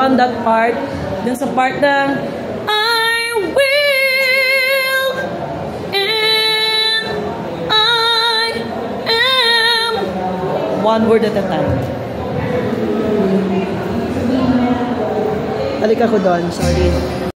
on that part. Dun sa part na I will and I am. One word at a time. Balik ako doon, sorry.